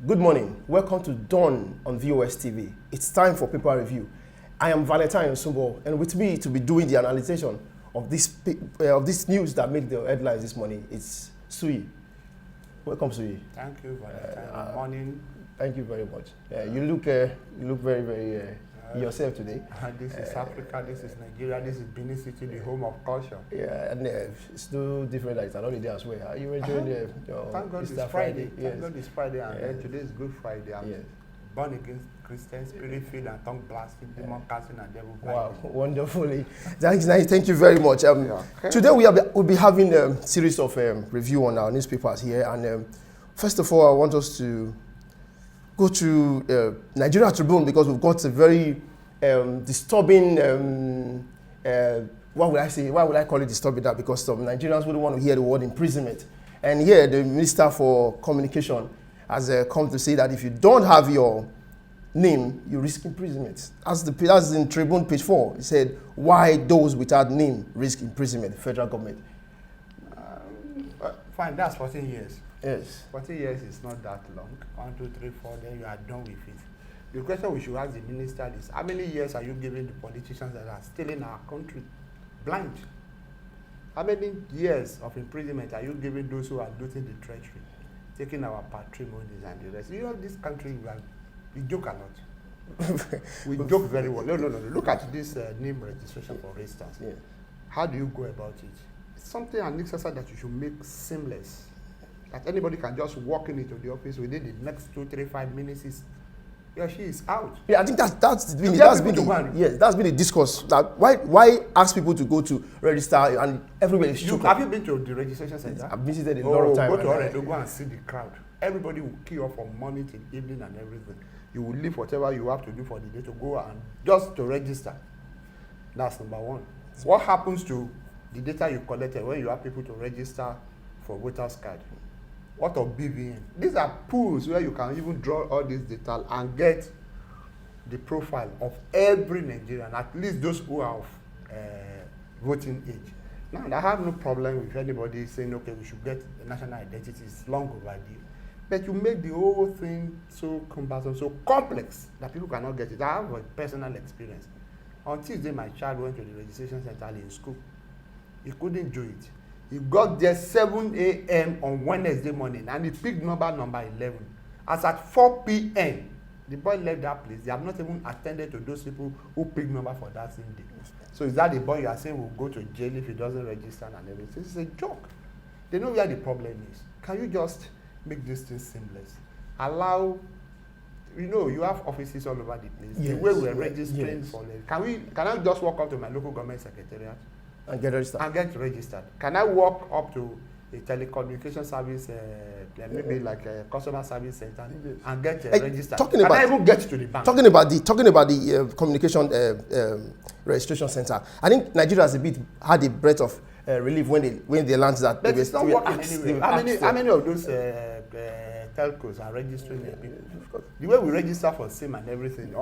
Good morning. Welcome to Dawn on VOS TV. It's time for paper review. I am Valentine Osumbo, and with me to be doing the analysis of this news that made the headlines this morning, it's Sui. Welcome, Sui. Thank you, Valentine. Good morning. Thank you very much. You look very, very yourself today. This is Africa, this is Nigeria, this is Benin City, the home of culture. Yeah, and it's no different like it's another day as well. Are you enjoying your Thank God Easter it's Friday. Yes. Thank God it's Friday, and today is Good Friday. I'm Yes. born again Christian, spirit-filled and tongue-blasting, demon casting and devil Wow, binding. wonderfully. Thank you very much. Today we'll be having a series of review on our newspapers here, and first of all, I want us to go to Nigeria Tribune because we've got a very disturbing. What would I say? Why would I call it disturbing? That because some Nigerians wouldn't want to hear the word imprisonment, and here the Minister for Communication has come to say that if you don't have your name, you risk imprisonment. That's in Tribune page 4. He said, why those without name risk imprisonment, the federal government. Fine, that's 14 years. Yes. 14 years is not that long. 1, 2, 3, 4, then you are done with it. The question we should ask the minister is, how many years are you giving the politicians that are still in our country blind? How many years of imprisonment are you giving those who are looting the treasury, taking our patrimonies and the rest? You know, this country, we joke a lot. We joke very well. No. Look at this name registration, for instance. Yeah. How do you go about it? It's something, an exercise that you should make seamless. That anybody can just walk into the office within the next 2, 3, 5 minutes. He or she is out. Yeah, I think that's been the discourse. That why ask people to go to register and everybody is shook. Have you been to the registration center? I've visited a lot of times. Go to Oredo, go and see the crowd. Everybody will queue up from morning till evening and everything. You will leave whatever you have to do for the day to go and just to register. That's number one. What happens to the data you collected when you have people to register for voters card? What of BVN? These are pools where you can even draw all this data and get the profile of every Nigerian, at least those who are of voting age. Now, I have no problem with anybody saying, okay, we should get the national identity. It's long overdue. But you make the whole thing so cumbersome, so complex that people cannot get it. I have a personal experience. On Tuesday, my child went to the registration center in school. He couldn't do it. He got there 7 a.m. on Wednesday morning, and he picked number 11. As at 4 p.m., the boy left that place. They have not even attended to those people who picked number for that same day. So is that the boy you are saying will go to jail if he doesn't register and everything? It's a joke. They know where the problem is. Can you just make this thing seamless? Allow, you have offices all over the place. Yes, the way we're registering yes. for them. Can I just walk up to my local government secretariat And get registered. Can I walk up to a telecommunication service, maybe like a customer service center, and get registered? Can I even get to the bank? Talking about the communication registration center, I think Nigeria has had a breath of relief when they launched that. But it's not working anyway. How many of those telcos are registering their people? The way we register for SIM and everything,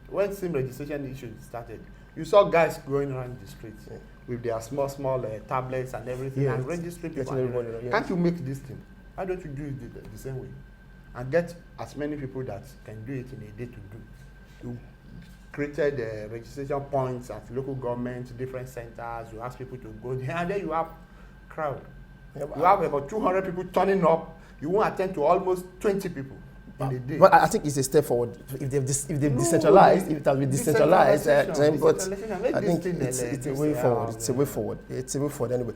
when SIM registration issue started, you saw guys going around the streets with their small tablets and everything and registering people. Can't you make this thing? Why don't you do it the same way? And get as many people that can do it in a day to do. You created registration points at local government, different centers. You ask people to go there, and then you have crowd. You have about 200 people turning up. You won't attend to almost 20 people in a day. But I think it's a step forward. If they've decentralized, if it has been decentralized, but I think it's a way forward. It's a way forward. It's a way forward anyway.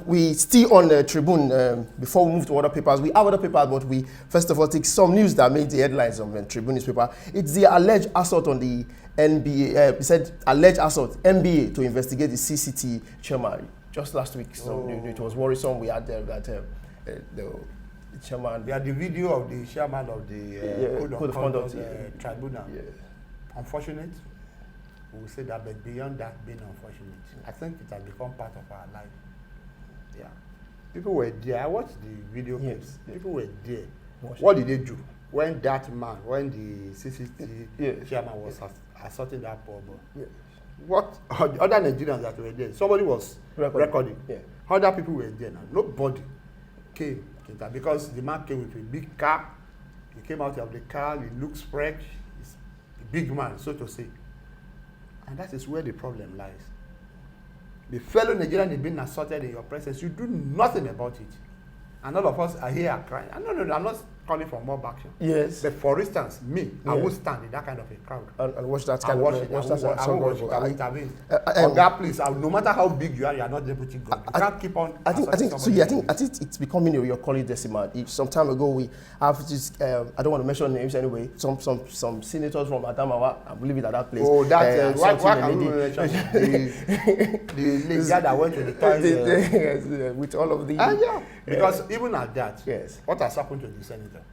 We still on the Tribune. Before we move to other papers, we have other papers, but we first of all take some news that made the headlines of the Tribune newspaper. It's the alleged assault on the NBA. He said alleged assault NBA to investigate the CCT chairman just last week. So it was worrisome. We had the chairman. Yeah, the video of the chairman of the Code of Conduct Tribunal. Yeah. Unfortunate. We will say that, but beyond that being unfortunate, I think it has become part of our life. Yeah. People were there. I watched the video clips. People were there. What did they do when that man, when the CCT chairman was assaulting that poor boy? Yeah. What other Nigerians that were there? Somebody was recording. Yeah. Other people were there now. Nobody came because the man came with a big car. He came out of the car, he looks fresh, he's a big man, so to say. And that is where the problem lies. The fellow Nigerian is being assaulted in your presence, you do nothing about it. And all of us are here crying. No, I'm not calling for mob action. Yes. But for instance, me, I won't stand in that kind of a crowd. And watch that kind of thing. I won't intervene. God, please, no matter how big you are not deputy God. You can't keep on. I think it's becoming your colleague decimal. Some time ago we have this. I don't want to mention names anyway. Some senators from Adamawa. I believe it at that place. Oh, that why can we mention the guy that went to the toilet with all of the. Yeah. Because even at that, yes, what has happened to the senator?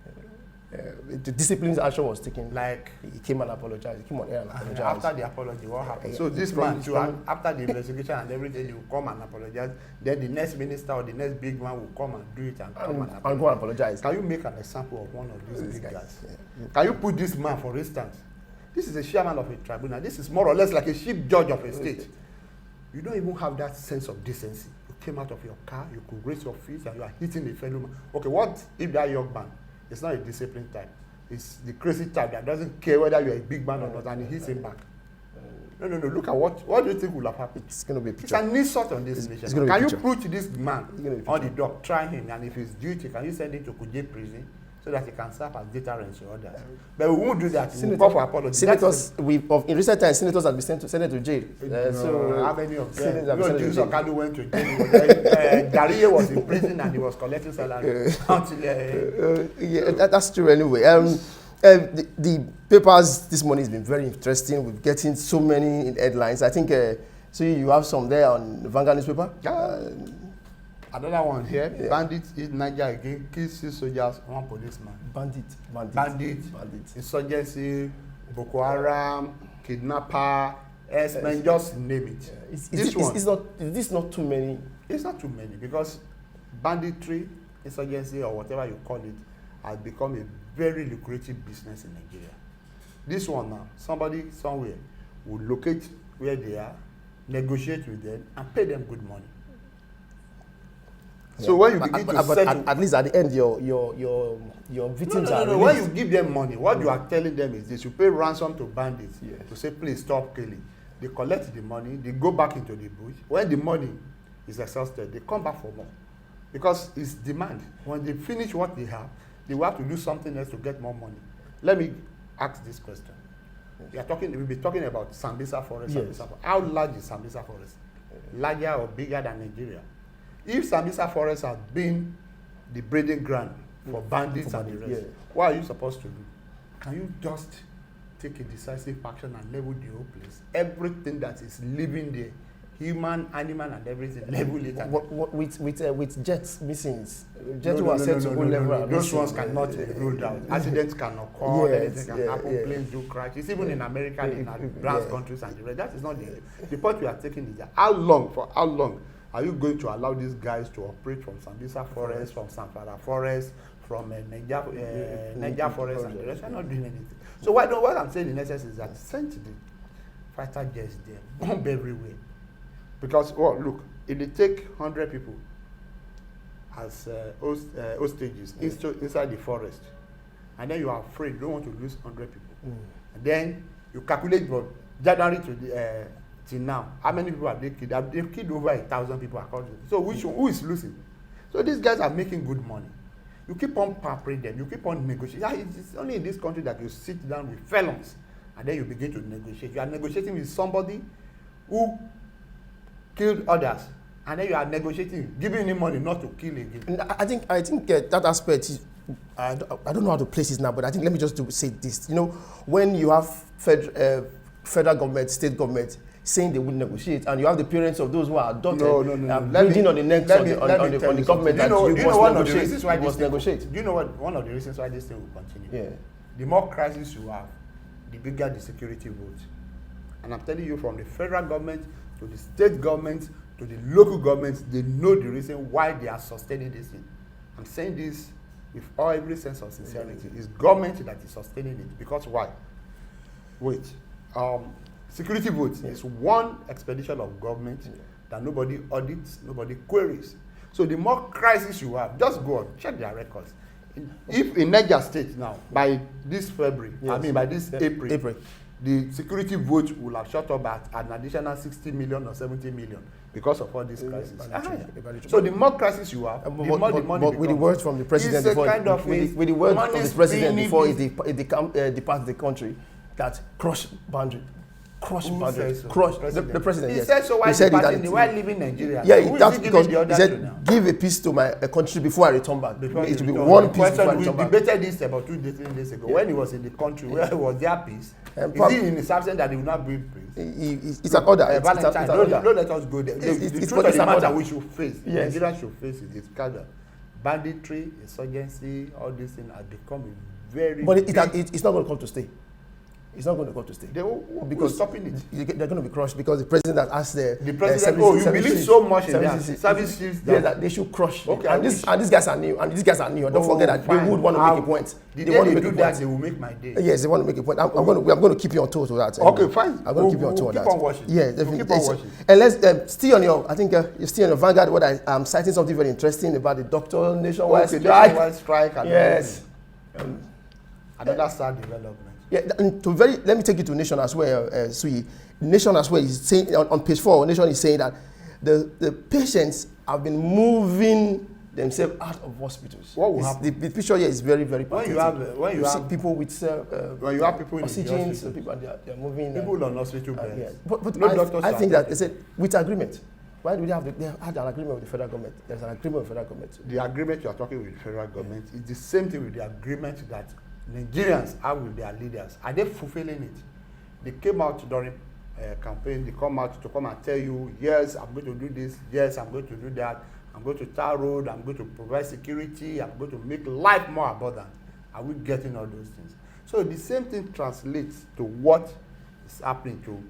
The discipline action was taken. Like he came and apologized. He came on air and apologized. After the apology, what happened? So this man, after the investigation and everything, he will come and apologize. Then the next minister or the next big man will come and do it and come and go and apologize. Can you make an example of one of these big guys? Yeah. Can you put this man, for instance? This is a chairman of a tribunal. This is more or less like a chief judge of a state. You don't even have that sense of decency. You came out of your car, you could raise your feet, and you are hitting a fellow man. Okay, what if that young man is not a disciplined type? It's the crazy type that doesn't care whether you're a big man or not, and he hits him back. No. Look at what do you think will have happened? It's going to be a picture. It's an insult on this nation. Can you put this man on the dock, try him, and if he's guilty, can you send him to Kuje prison so that he can serve as deterrent to others? But we won't do that. We'll call for apology. Senators, in recent times, senators have been sent to jail. So how many of them? Okalu went to jail. Darie was in prison and he was collecting salary. That's true anyway. The papers this morning has been very interesting. We're getting so many headlines. I think so. You have some there on the Vanguard newspaper. Another one here. Yeah. Bandits in Niger again. Kill 6 soldiers, 1 policeman. Bandit. Insurgency, Boko Haram, kidnapper, S-men, just name it. It's not too many. It's not too many because banditry, insurgency, or whatever you call it, has become a very lucrative business in Nigeria. This one now, somebody somewhere will locate where they are, negotiate with them, and pay them good money. So when you begin to settle, at least at the end, your victims are released. When you give them money, what you are telling them is this: you pay ransom to bandits to say, please stop killing. They collect the money, they go back into the bush. When the money is exhausted, they come back for more because it's demand. When they finish what they have, they will have to do something else to get more money. Let me ask this question: we'll be talking about Sambisa Forest. Yes. How large is Sambisa Forest? Larger or bigger than Nigeria? If Sambisa Forest has been the breeding ground for bandits and the rest, what are you supposed to do? Can you just take a decisive action and level the whole place? Everything that is living there, human, animal, and everything, level it. With jets missing, jets who are said to go level. Those ones cannot be ruled out. Accidents can occur. Anything can happen. Planes do crash. It's even in America, in advanced countries and the rest. That is not the point we are taking. Is that how long are you going to allow these guys to operate from Sambisa Forest, from Samfara Forest, from Niger Forest, and the rest? They're not doing anything. So what I'm saying in essence is that send the fighter jets there, bomb everywhere. Because, look, if they take 100 people as hostages inside the forest, and then you are afraid, you don't want to lose 100 people, and then you calculate from January to till now, how many people have they killed? They've killed over 1,000 people according to. So who is losing? So these guys are making good money. You keep on pampering them. You keep on negotiating. It's only in this country that you sit down with felons and then you begin to negotiate. You are negotiating with somebody who killed others, and then you are negotiating, giving him money not to kill again. I think that aspect is, I don't know how to place it now, but I think let me just say this. You know, when you have federal government, state government saying they will negotiate, and you have the parents of those who are adopted bleeding on the necks on the government that you must negotiate. Do you know what one of the reasons why this thing will continue? Yeah. The more crisis you have, the bigger the security vote. And I'm telling you, from the federal government to the state government to the local governments, they know the reason why they are sustaining this thing. I'm saying this with every sense of sincerity. It's government that is sustaining it. Because why? Wait. Security votes is one expedition of government that nobody audits, nobody queries. So the more crisis you have, just go on, check their records. If in Niger State now, by this February, by this April, the security vote will have shot up at an additional 60 million or 70 million because of all these crises. So the more crisis you have, the more the money becomes. With the words from the president before, with the words from the president before it departs the country, that crush boundary. Crush boundaries. Crush the president. He said so. Why leaving Nigeria? Yeah, that's because he said, "Give a peace to my country before I return back." It will be one peace before I return back. We debated this about 3 days ago when he was in the country. Where was there peace? Is it in his absence that he will not bring peace? It's an order. Valentine, don't let us go there. The truth of the matter we should face, Nigeria should face it. It's kind of banditry, insurgency, all these things are becoming very. But it's not going to come to stay. It's not going to come to stay. Because stopping it. They're going to be crushed because the president that asked the president, you believe so much in that service chiefs that they should crush. Okay, and these guys are new. And don't forget that they would want to make a point. They want to make that, they will make my day. Yes, they want to make a point. I'm going to keep you on tour to that. Okay, fine. I'm going to keep you on tour to that. Keep on watching. Yeah, definitely. Keep on watching. And let's still on your. I think you're still on your Vanguard. What I'm citing something very interesting about the doctor nationwide strike. Nationwide strike. Yes. Another sad development. Yeah, and let me take you to Nation as well, Sui. Nation as well is saying on page 4, Nation is saying that the patients have been moving themselves out of hospitals. What will happen? The picture here is very, very pathetic. When you have people with when you have people in oxygen, so people they're moving. People on hospital beds. Yeah. But I think that they said with agreement. Why do they had an agreement with the federal government? There's an agreement with the federal government. The agreement you are talking with the federal government is the same thing with the agreement that Nigerians have with their leaders. Are they fulfilling it? They came out during campaign. They come out to come and tell you, yes, I'm going to do this. Yes, I'm going to do that. I'm going to tar road. I'm going to provide security. I'm going to make life more abundant. Are we getting all those things? So the same thing translates to what is happening to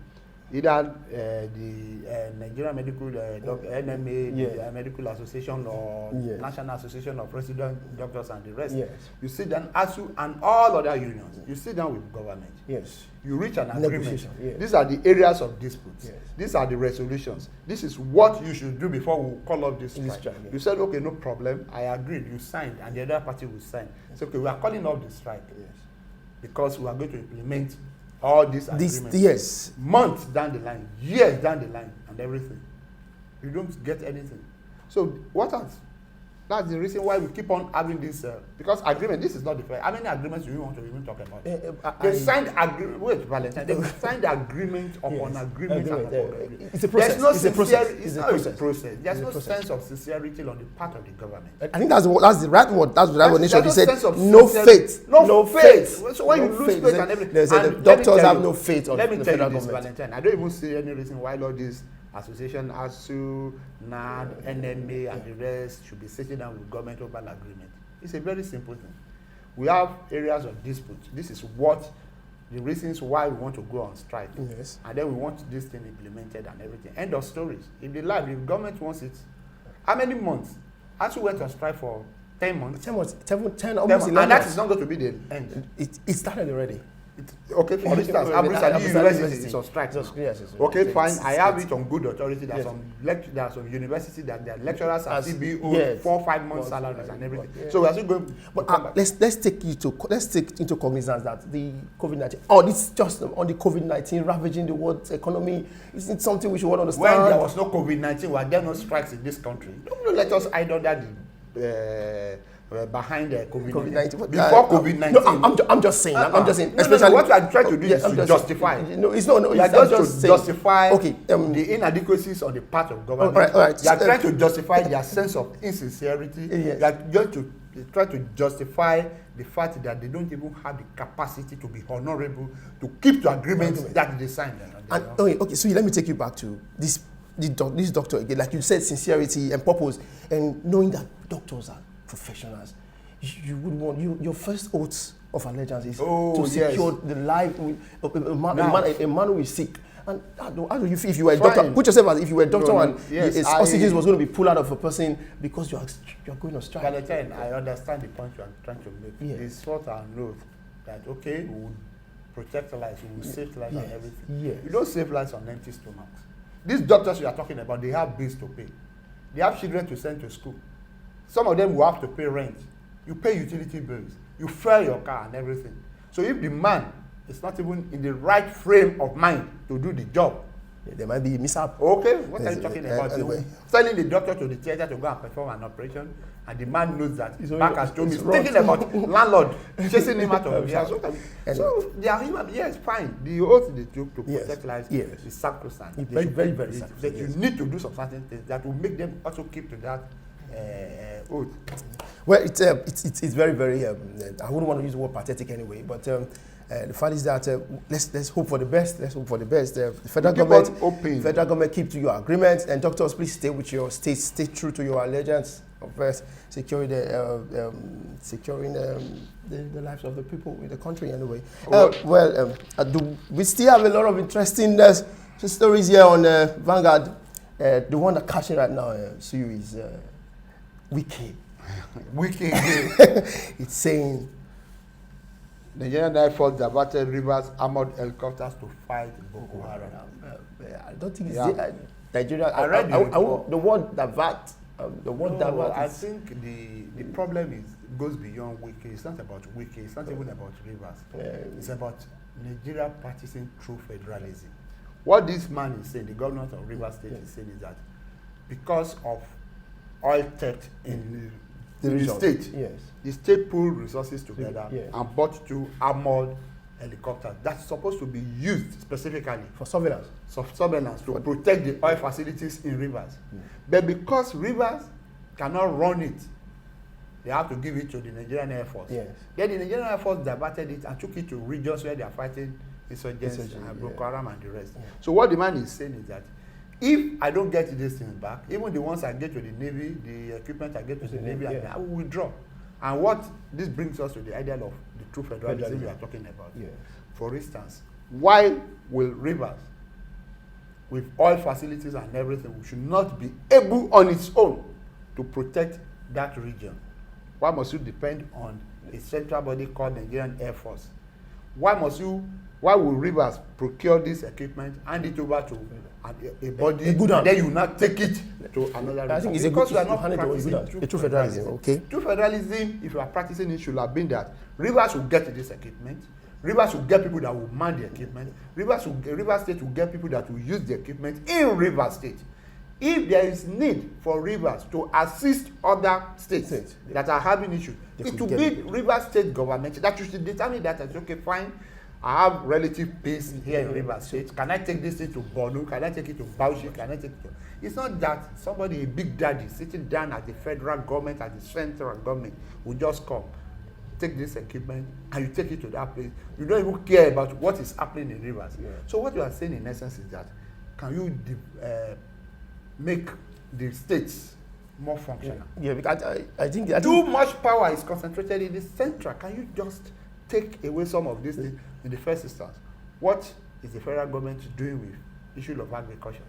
either the Nigerian Medical NMA, the Medical Association, or National Association of Resident Doctors and the rest. Yes. You sit down, ASU and all other unions, you sit down with government. Yes. You reach an agreement. Yes. These are the areas of disputes. Yes. These are the resolutions. This is what you should do before we call up this strike. You said, okay, no problem. I agreed. You signed, and the other party will sign. So, okay, we are calling off the strike because we are going to implement all these agreements. Months down the line, years down the line, and everything. You don't get anything. So what else? That's the reason why we keep on having this, because agreement, this is not the fair. How many agreements do you want to even talk about? They signed agreement, wait, Valentine, they signed agreement upon agreement. It's a process. There's no it's a process. There's no sense of sincerity on the part of the government. I think that's the right word. That's the right word. Nation. He said, no faith. No faith. So when you lose faith and everything. The doctors have no faith on the federal government. Let me tell you this, Valentine. I don't even see any reason why all these association, ASU, NAD, NMA, and the rest should be sitting down with government over an agreement. It's a very simple thing. We have areas of dispute. This is what the reasons why we want to go on strike. Yes. And then we want this thing implemented and everything. End of stories. If the government wants it, how many months? ASU went on strike for 10 months. 10 months. 10 almost 11 months. And that is not going to be the end. It started already. Okay, for instance, Abu University is on strike. Okay, fine. I have it on good authority. There are some universities that their lecturers are CBO 4-5 months salaries and everything. So we are still going. But let's take into cognizance that the COVID-19. It's just on the COVID-19 ravaging the world economy. Isn't it something we should understand? When there was no COVID-19, were there no strikes in this country? Don't let us hide under the. Behind the COVID-19. Before COVID-19. No, I'm just saying. I'm just saying. Especially what I'm trying to do is to justify. No, it's not. No, you are just to justify the inadequacies on the part of government. All right. You are trying to justify their sense of insincerity. Yes. You are going to try to justify the fact that they don't even have the capacity to be honorable to keep to agreements that they signed. Okay. So let me take you back to this doctor again. Like you said, sincerity and purpose, and knowing that doctors are professionals, you would want your first oath of allegiance is to secure the life of a man who is sick. And how do you feel if you were a doctor? Put yourself as if you were a doctor his oxygen was going to be pulled out of a person because you're going on strike. Valentine, I understand the point you are trying to make. Yeah. It's what I know that we will protect lives, we will save lives and everything. Yes. You don't save lives on empty stomachs. These doctors you are talking about, they have bills to pay. They have children to send to school. Some of them will have to pay rent. you pay utility bills, you fuel your car and everything. So if the man is not even in the right frame of mind to do the job, there might be mishap. Okay, what are you talking about? Anyway. Sending the doctor to the theater to go and perform an operation, and the man knows that He's back at home, he's wrong. thinking about landlord chasing him out of the house. So they are human. Yes, fine. The oath they took to protect lives is sacrosanct. Very, very sacrosanct. That you need to do some certain things that will make them also keep to that oath. Well, it's very, very. I wouldn't want to use the word pathetic anyway, but the fact is that let's hope for the best. Let's hope for the best. The federal government keep to your agreements, and doctors, please stay with your state. Stay true to your allegiance of securing the lives of the people in the country. Anyway, we still have a lot of interesting stories here on Vanguard. The one that catching right now, Suyu, is Wiki. Wiki. It's saying Nigerian Air Force diverted Rivers armored helicopters to fight Boko Haram. I don't think it's Nigeria. I read the word divert. I think the problem goes beyond Wiki. It's not about Wiki. It's not even about Rivers. It's about Nigeria practicing true federalism. What this man is saying, the governor of Rivers State is saying, is that because of oil theft in the state, the state pooled resources together and bought 2 armored helicopters that's supposed to be used specifically for surveillance. To protect the oil facilities in Rivers. But because Rivers cannot run it, they have to give it to the Nigerian Air Force. Then the Nigerian Air Force diverted it and took it to regions where they are fighting insurgents and Boko Haram and the rest. So what the man is saying is that if I don't get these things back, even the ones I get to the Navy, the equipment I get to the Navy, I will withdraw. And what this brings us to the idea of the true federalism we are talking about. For instance, why will Rivers, with oil facilities and everything, should not be able on its own to protect that region? Why must you depend on a central body called Nigerian Air Force? Why will Rivers procure this equipment, hand it over to a body, and then you not take it to another region? I think it's because we are not practicing true federalism. Okay. True federalism, if you are practicing it, should have been that Rivers will get this equipment. Rivers will get people that will man the equipment. Rivers State will get people that will use the equipment in Rivers State. If there is need for Rivers to assist other states that are having issues, it will be Rivers State government that should determine that. Okay, fine. I have relative peace here in Rivers State. Can I take this thing to Borno? Can I take it to Bauchi? Can I take it to... It's not that somebody, a big daddy, sitting down at the federal government, at the central government, will just come, take this equipment, and you take it to that place. You don't even care about what is happening in Rivers. So what you are saying in essence is that, can you make the states more functional? Because I think too much power is concentrated in the central. Can you just take away some of these things in the first instance? What is the federal government doing with issue of agriculture?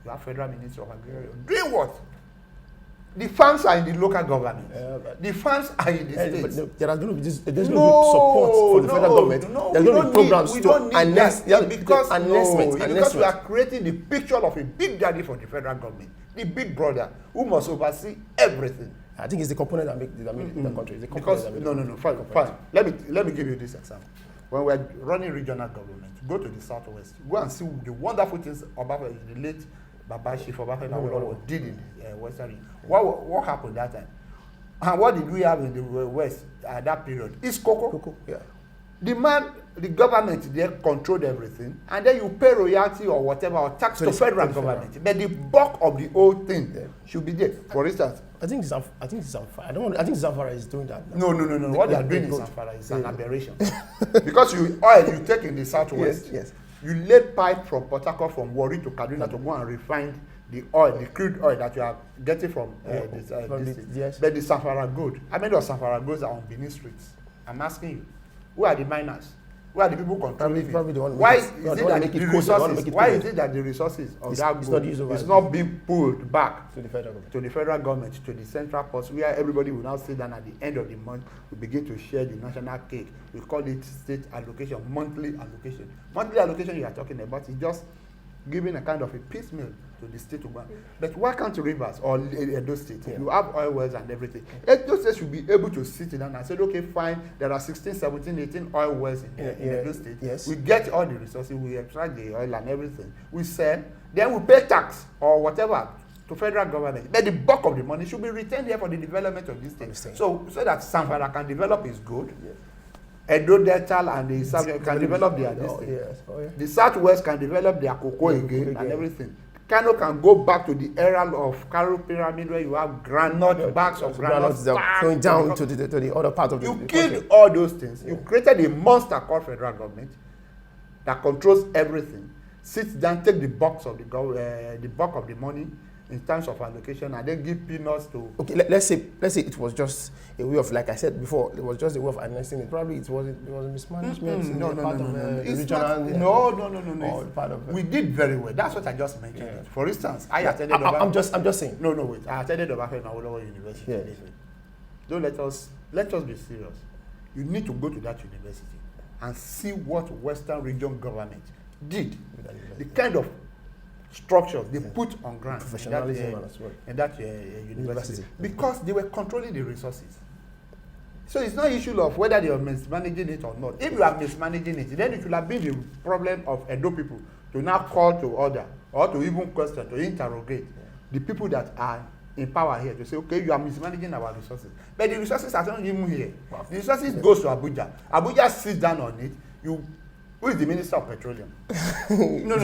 You have federal minister of agriculture doing what? The funds are in the local government. The funds are in the states. But there are going to be there's going to be support for the federal government. There's going to be programs to enhance because we are creating the picture of a big daddy for the federal government, the big brother who must oversee everything. I think it's the component that make the country. It's the because fine. Let me give you this example. When we're running regional government, go to the southwest, go and see the wonderful things the late Babashi Obafemi did in the western region. What happened that time? And what did we have in the west at that period? It's cocoa. The government there controlled everything, and then you pay royalty or whatever or tax to federal government. But the bulk of the whole thing should be there. For instance, I think Zamfara. I think Zamfara is doing that now. No. What they are doing in Zamfara is an aberration. Because you take in the southwest, you laid pipe from Port Harcourt, from Warri to Kaduna to go and refine the oil, the crude oil that you are getting from this. But the Zamfara gold, how many of Zamfara golds are on Benin streets? I'm asking you, who are the miners? Who are the people controlling it? Why is it that the resources of that gold is not being pulled back to the federal government, to the central post, where everybody will now sit down at the end of the month, we begin to share the national cake. We call it state allocation, monthly allocation. Monthly allocation you are talking about is just giving a kind of a piecemeal to the state of Ghana. But why can't Rivers or Edo State, you have oil wells and everything, Edo State should be able to sit down and say, okay, fine, there are 16, 17, 18 oil wells in Edo State. Yes. We get all the resources, we extract the oil and everything. We sell, then we pay tax or whatever to federal government. But the bulk of the money should be retained here for the development of this thing. So that Zamfara can develop is good. Yes. Edo Delta and the South can develop their The Southwest can develop their cocoa again and everything. Kano can go back to the era of Karo Pyramid where you have granite bags of granite going down to the other part of the You killed all those things. You created a monster called federal government that controls everything. Sits down, take the bulk of the money in terms of allocation, and then give peanuts to. Okay, let's say it was just a way of, like I said before, it was just a way of administering it. Probably it was mismanagement. No. Part of we did very well. That's what I just mentioned. Yeah. For instance, I attended. I'm just saying. No, wait. I attended Obafemi University. Yes. Don't let us be serious. You need to go to that university and see what Western region government did. The kind of structures they put on ground in that university because they were controlling the resources. So it's not an issue of whether they are mismanaging it or not. If you are mismanaging it, then it will have been the problem of Edo people to now call to order or to even question, to interrogate the people that are in power here to say, okay, you are mismanaging our resources. But the resources are not even here. Wow. The resources goes to Abuja. Abuja sits down on it. Who is the Minister of Petroleum? No.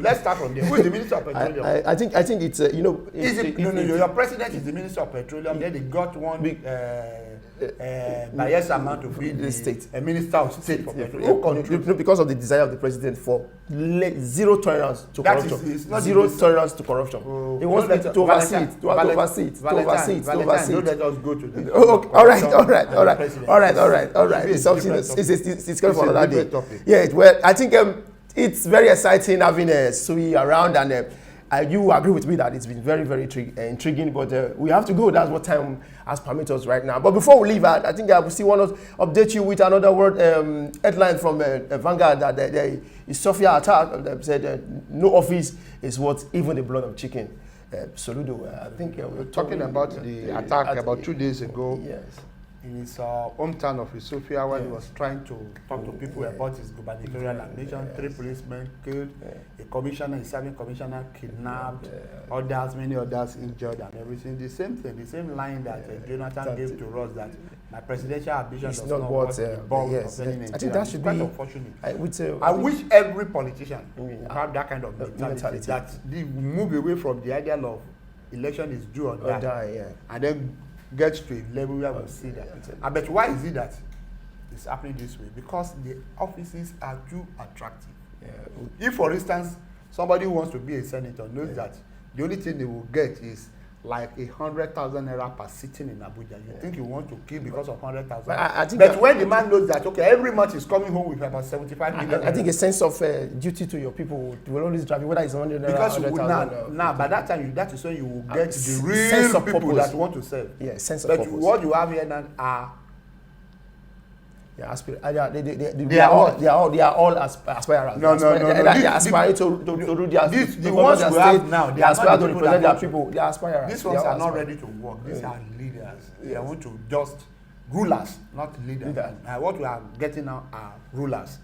Let's start from there. Who is the Minister of Petroleum? I think it's your president is the Minister of Petroleum. Then they got one Bayelsa man to be the state, a Minister of State for Petroleum. Because of the desire of the president for zero tolerance to corruption. Zero tolerance to corruption. He wants to oversee it. To oversee it. Don't let us go to this. All right. It's something. It's going for another day. Yeah. Well, I think it's very exciting having Sui around, and you agree with me that it's been very, very intriguing, but we have to go. That's what time has permitted us right now. But before we leave, I think I will still want to update you with another word headline from Vanguard that the Sophia attack said no office is worth even the blood of chicken. Soludo, I think we're talking about the attack about 2 days ago. Yes. In his hometown of Sophia, when he was trying to talk to people about his gubernatorial ambition. 3 policemen killed, a commissioner, a serving commissioner kidnapped, many others injured and everything. The same thing, the same line that Jonathan gave to us, that my presidential ambition does not worth the bulk of any Nigerian. I think that should be unfortunate. I wish every politician would have that kind of mentality. That they move away from the idea of election is do or die. And then get to a level where we see that. But why is it that it's happening this way? Because the offices are too attractive. If, for instance, somebody who wants to be a senator knows that the only thing they will get is like 100,000 naira per sitting in Abuja. You think you want to kill because of 100,000? But when the man knows that, okay, every month he's coming home with about 75 million. I think a sense of duty to your people will always drive you, whether it's 100 naira, because now by that time, that is when you will get the real people that want to serve. Yeah, sense of but purpose. What you have here now are they are all aspirants. No. They are aspiring to do their. The ones we have now, they aspire to represent their people. They are aspirants. These ones are not ready to work. These are leaders. They want to just rulers, not leaders. What we are getting now are rulers.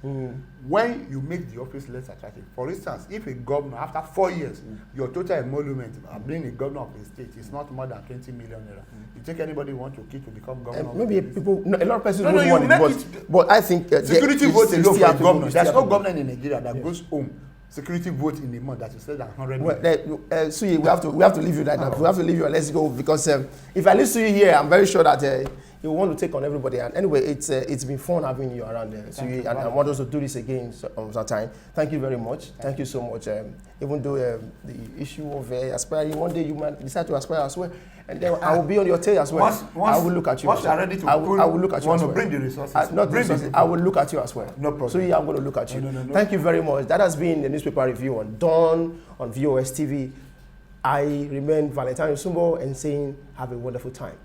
When you make the office less attractive, for instance, if a governor after 4 years, your total emolument of being a governor of a state is not more than 20 million naira. You think anybody want to kill to become governor? Maybe people, a lot of persons don't want it, but I think security vote alone for governor. There's no governor in Nigeria that goes home. Security vote in a month that is less than 100 million. Well, Suyi, we have to leave you like that. We have to leave you and let's go, because if I leave Suyi here, I'm very sure that you want to take on everybody. And anyway, it's been fun having you around there. Suyi, and I want us to do this again sometime. Thank you very much. Thank you so much. Even though the issue of aspiring, one day you might decide to aspire as well. And then I will be on your tail as well. I will look at you. Once you are ready to I will look at you as well. Bring the resources. Not the resources. I will look at you as well. No problem. So yeah, I'm going to look at you. No. Thank you very much. That has been the newspaper review on Dawn on VOS TV. I remain Valentine Sumbo and saying have a wonderful time.